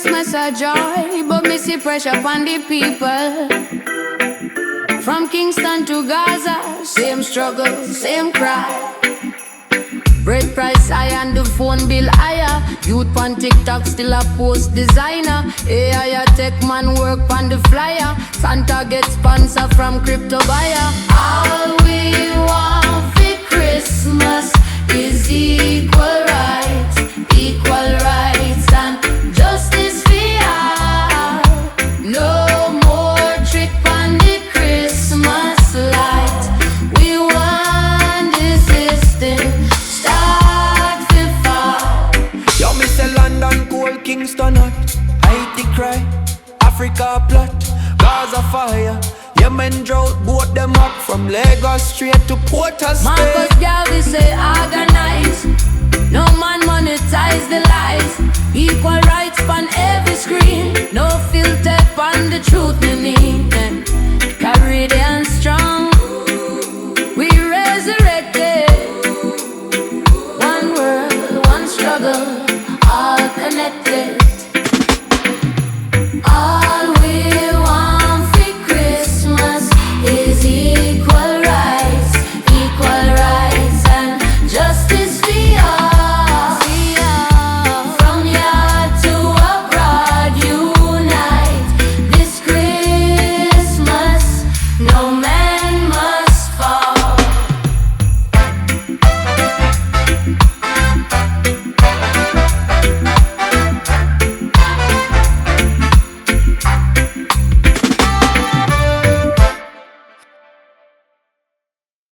Christmas a joy, but me see pressure upon the people. From Kingston to Gaza, same struggle, same cry. Bread price high and the phone bill higher. Youth on TikTok still a post designer. AI tech man work on the flyer. Santa get sponsor from crypto buyer. All we want for Christmas is equal rights and justice for all. No more trick on the Christmas light. We want the system start to fall. Yo, me say London cold, Kingston hot, Haiti cry, Africa plot, Gaza fire, Yemen drought, both them up from Lagos straight to Port of Spain. Marcus Garvey say organize, no man monetize the lies. Equal rights on every screen, no filter on the truth me need. Carry them strong, we resurrected. One world, one struggle, all connected. All we want for Christmas is equal.